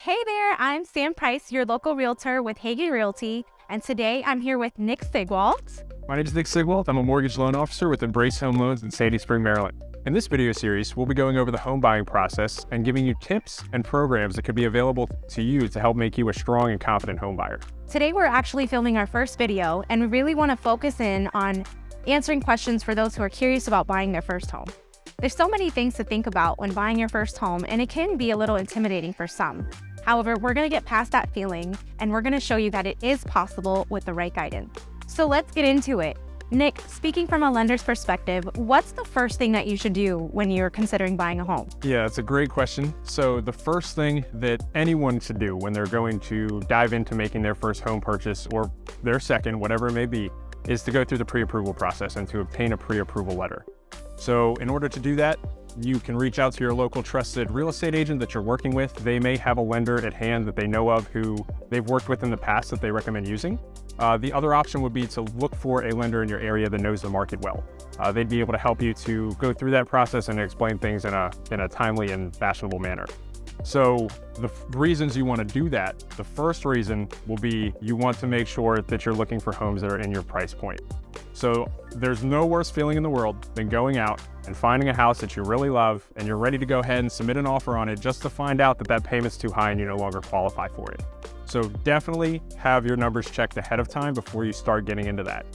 Hey there, I'm Sam Price, your local realtor with Hagan Realty, and today I'm here with Nick Sigwalt. My name is Nick Sigwalt. I'm a mortgage loan officer with Embrace Home Loans in Sandy Spring, Maryland. In this video series, we'll be going over the home buying process and giving you tips and programs that could be available to you to help make you a strong and confident home buyer. Today we're actually filming our first video, and we really want to focus in on answering questions for those who are curious about buying their first home. There's so many things to think about when buying your first home, and it can be a little intimidating for some. However, we're going to get past that feeling, and we're going to show you that it is possible with the right guidance. So let's get into it. Nick, speaking from a lender's perspective, what's the first thing that you should do when you're considering buying a home? Yeah, it's a great question. So the first thing that anyone should do when they're going to dive into making their first home purchase or their second, whatever it may be, is to go through the pre-approval process and to obtain a pre-approval letter. So in order to do that, you can reach out to your local trusted real estate agent that you're working with. They may have a lender at hand that they know of who they've worked with in the past that they recommend using. The other option would be to look for a lender in your area that knows the market well. They'd be able to help you to go through that process and explain things in a timely and fashionable manner. So the reasons you want to do that, the first reason will be you want to make sure that you're looking for homes that are in your price point. So there's no worse feeling in the world than going out and finding a house that you really love and you're ready to go ahead and submit an offer on it just to find out that that payment's too high and you no longer qualify for it. So definitely have your numbers checked ahead of time before you start getting into that.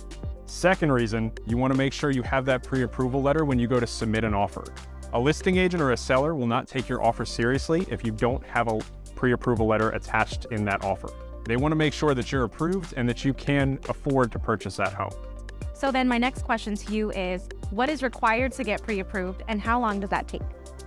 Second reason, you want to make sure you have that pre-approval letter when you go to submit an offer. A listing agent or a seller will not take your offer seriously if you don't have a pre-approval letter attached in that offer. They want to make sure that you're approved and that you can afford to purchase that home. So then my next question to you is, what is required to get pre-approved and how long does that take?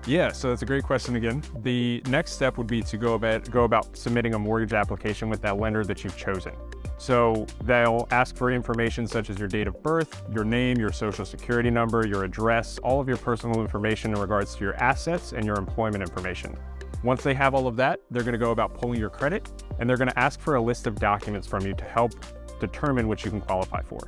Yeah, so that's a great question again. The next step would be to go about submitting a mortgage application with that lender that you've chosen. So they'll ask for information such as your date of birth, your name, your social security number, your address, all of your personal information in regards to your assets and your employment information. Once they have all of that, they're going to go about pulling your credit, and they're going to ask for a list of documents from you to help determine what you can qualify for.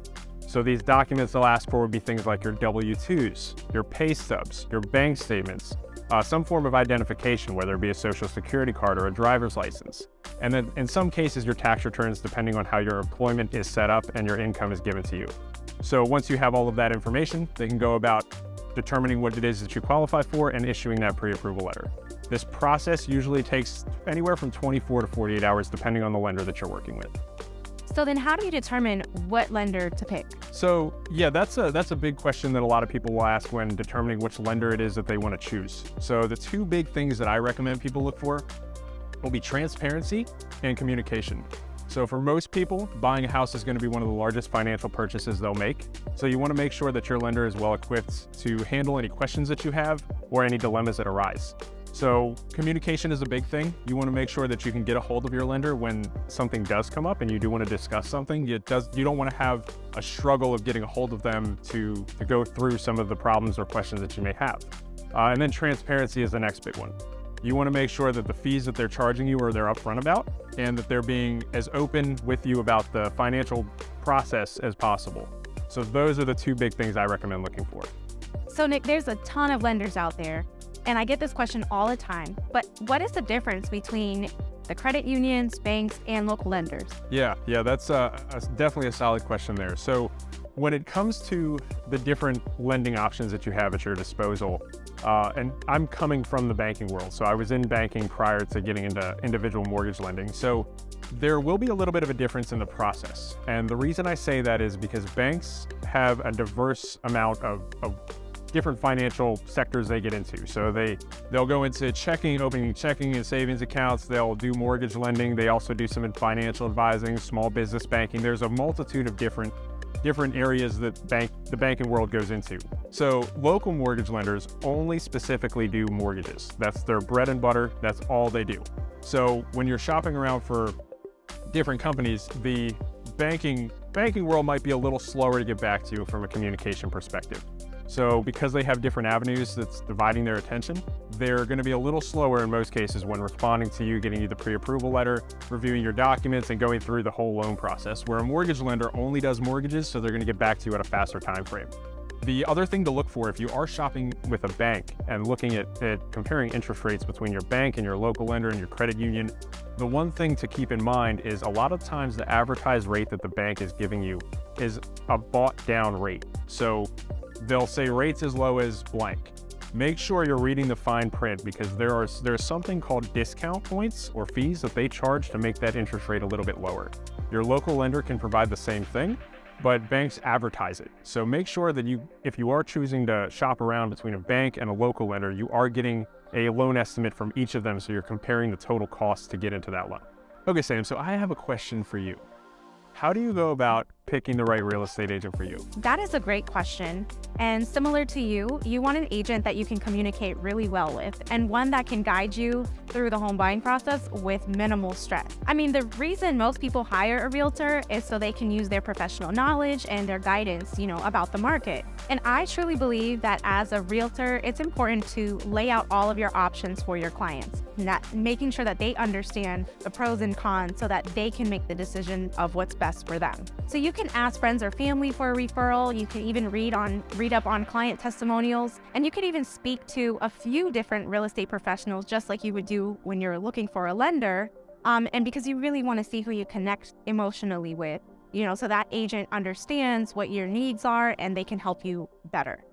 So these documents they'll ask for would be things like your W-2s, your pay stubs, your bank statements, some form of identification, whether it be a social security card or a driver's license. And then in some cases, your tax returns, depending on how your employment is set up and your income is given to you. So once you have all of that information, they can go about determining what it is that you qualify for and issuing that pre-approval letter. This process usually takes anywhere from 24 to 48 hours, depending on the lender that you're working with. So then how do you determine what lender to pick? So yeah, that's a big question that a lot of people will ask when determining which lender it is that they want to choose. So the two big things that I recommend people look for will be transparency and communication. So for most people, buying a house is going to be one of the largest financial purchases they'll make. So you want to make sure that your lender is well equipped to handle any questions that you have or any dilemmas that arise. So communication is a big thing. You want to make sure that you can get a hold of your lender when something does come up and you do want to discuss something. You don't want to have a struggle of getting a hold of them to go through some of the problems or questions that you may have. And then transparency is the next big one. You want to make sure that the fees that they're charging you are they're upfront about and that they're being as open with you about the financial process as possible. So those are the two big things I recommend looking for. So Nick, there's a ton of lenders out there, and I get this question all the time, but what is the difference between the credit unions, banks, and local lenders? Yeah, that's definitely a solid question there. So when it comes to the different lending options that you have at your disposal, and I'm coming from the banking world, so I was in banking prior to getting into individual mortgage lending. So there will be a little bit of a difference in the process. And the reason I say that is because banks have a diverse amount of different financial sectors they get into. So they'll go into opening checking and savings accounts. They'll do mortgage lending. They also do some financial advising, small business banking. There's a multitude of different areas that the banking world goes into. So local mortgage lenders only specifically do mortgages. That's their bread and butter. That's all they do. So when you're shopping around for different companies, the banking world might be a little slower to get back to you from a communication perspective. So because they have different avenues that's dividing their attention, they're going to be a little slower in most cases when responding to you, getting you the pre-approval letter, reviewing your documents, and going through the whole loan process, where a mortgage lender only does mortgages, so they're going to get back to you at a faster time frame. The other thing to look for if you are shopping with a bank and looking at comparing interest rates between your bank and your local lender and your credit union, the one thing to keep in mind is a lot of times the advertised rate that the bank is giving you is a bought down rate. So they'll say rates as low as blank. Make sure you're reading the fine print because there's something called discount points or fees that they charge to make that interest rate a little bit lower. Your local lender can provide the same thing, but banks advertise it. So make sure that if you are choosing to shop around between a bank and a local lender, you are getting a loan estimate from each of them so you're comparing the total cost to get into that loan. Okay, Sam, so I have a question for you. How do you go about picking the right real estate agent for you? That is a great question. And similar to you, you want an agent that you can communicate really well with and one that can guide you through the home buying process with minimal stress. I mean, the reason most people hire a realtor is so they can use their professional knowledge and their guidance, about the market. And I truly believe that as a realtor, it's important to lay out all of your options for your clients, making sure that they understand the pros and cons so that they can make the decision of what's best for them. So you can ask friends or family for a referral. You can even read up on client testimonials, and you can even speak to a few different real estate professionals, just like you would do when you're looking for a lender. And because you really want to see who you connect emotionally with, so that agent understands what your needs are and they can help you better.